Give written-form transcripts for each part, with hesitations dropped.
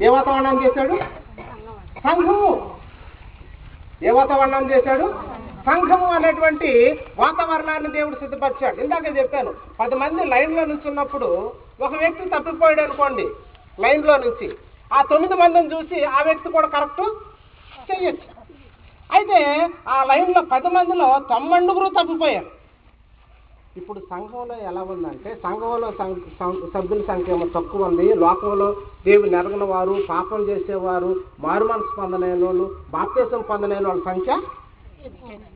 ఏ వాతావరణం చేశాడు? సంఘము. ఏ వాతావరణం చేశాడు? సంఘము అనేటువంటి వాతావరణాన్ని దేవుడు సిద్ధపరిచాడు. ఇందాక చెప్పాను, 10 మంది లైన్లో నుంచున్నప్పుడు ఒక వ్యక్తి తప్పిపోయాడు అనుకోండి లైన్లో నుంచి, ఆ 9 మందిని చూసి ఆ వ్యక్తి కూడా కరెక్ట్ చేయొచ్చు. అయితే ఆ లైన్లో 10 మందిలో 90 తప్పిపోయారు. ఇప్పుడు సంఘంలో ఎలా ఉందంటే, సంఘంలో సభ్యుల సంఖ్య ఏమో తక్కువ ఉంది. లోకంలో దేవుని ఎరగని వారు, పాపం చేసేవారు, మారు మనసు పొందలేని వాళ్ళు, బాప్తిసం పొందలేని వాళ్ళ సంఖ్య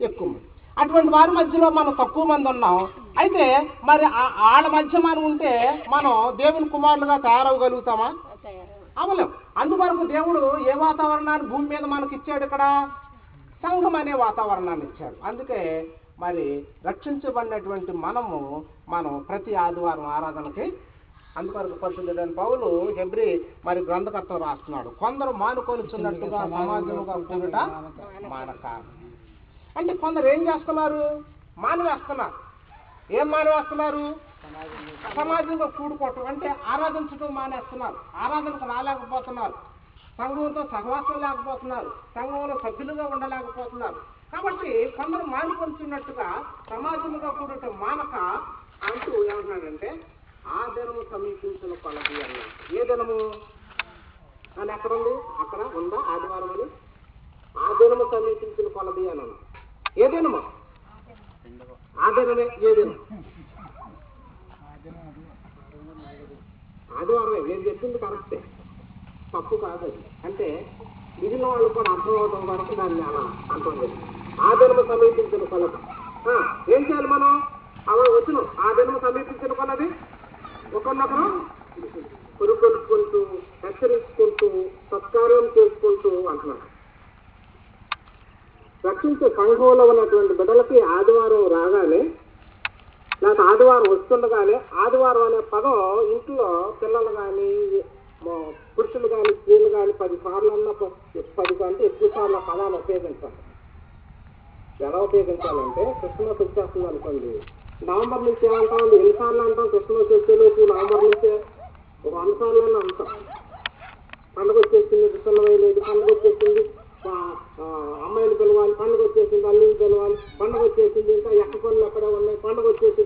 ఎక్కువ మంది. అటువంటి వారి మధ్యలో మనం తక్కువ మంది ఉన్నాం. అయితే మరి వాళ్ళ మధ్య మనం ఉంటే మనం దేవుని కుమారులుగా తయారవగలుగుతామా? అవలేం. అందువరకు దేవుడు ఏ వాతావరణాన్ని భూమి మీద మనకి ఇచ్చాడు? ఇక్కడ సంఘం అనే వాతావరణాన్ని ఇచ్చాడు. అందుకే మరి రక్షించబడినటువంటి మనం ప్రతి ఆదివారం ఆరాధనకి అందువరకు పరిశుద్ధుడైన పౌలు హెబ్రీ మరి గ్రంథకర్త రాస్తున్నాడు, కొందరు మానుకొనిచున్నట్టుగా సమాజముగా కూడుట మానక. అంటే కొందరు ఏం చేస్తున్నారు? మానవేస్తున్నారు. ఏం మానవేస్తున్నారు? సమాజంగా కూడుకోవటం, అంటే ఆరాధించడం మానేస్తున్నారు, ఆరాధనకు రాలేకపోతున్నారు, సంఘంతో సహవాసం లేకపోతున్నారు, సంఘంలో సభ్యులుగా ఉండలేకపోతున్నారు. కాబట్టి కొందరు మానుకొనిచున్నట్టుగా సమాజముగా కూడటం మానక అంటూ ఏమంటున్నాడంటే, ఆ దినము సమీపించిన కొలది అన్నాడు. ఏ దినము అని ఎక్కడ ఉంది? అక్కడ ఉందా ఆదివారం అని? ఆ దినము సమీపించిన కొలది అని అన్నాడు. ఏ దినము? ఆ దినమే. ఏ దినం? ఆదివారమే. నేను చెప్పింది కరెక్టే, తప్పు కాదు అది. అంటే మిగిలిన వాళ్ళు కూడా అర్థం అవడం వరకు దాన్ని అలా అర్థం చేస్తాం. ఆ దినము సమీపించిన కొలది. ఏం చేయాలి మనం? అలా వచ్చిన ఆ దినము సమీపించిన కొలది ఒకరినొకరు కొనుక్కొనుకుంటూ, హెచ్చరించుకుంటూ, సత్కార్యం చేసుకుంటూ అంటున్నారు. రక్షించే సంఘంలో ఉన్నటువంటి బిడ్డలకి ఆదివారం రాగానే, లేకపోతే ఆదివారం వస్తుండగానే, ఆదివారం అనే పదం ఇంట్లో పిల్లలు కానీ పురుషులు కానీ స్త్రీలు కానీ 10 సార్లు అన్న 10 కంటే ఎక్కువ సార్లు ఆ పదాలు ఉపయోగించాలి. ఎలా ఉపయోగించాలంటే, క్రిస్మస్ వచ్చేస్తుంది అనుకోండి, నవంబర్ నుంచి ఏమంటాం? ఎన్నిసార్లు అంటాం? క్రిస్మస్ వచ్చేలోపు నవంబర్ నుంచే 100 సార్లు అంటాం. పండుగ వచ్చేసింది, పిల్లలు పండుగ వచ్చేసింది, అమ్మాయిలు పిలవాలి, పండుగ వచ్చేసింది, అల్లుళ్ళు పిలవాలి, పండుగ వచ్చేసింది, ఇంకా ఎక్క పనులు అక్కడే ఉన్నాయి, పండుగ వచ్చేసింది.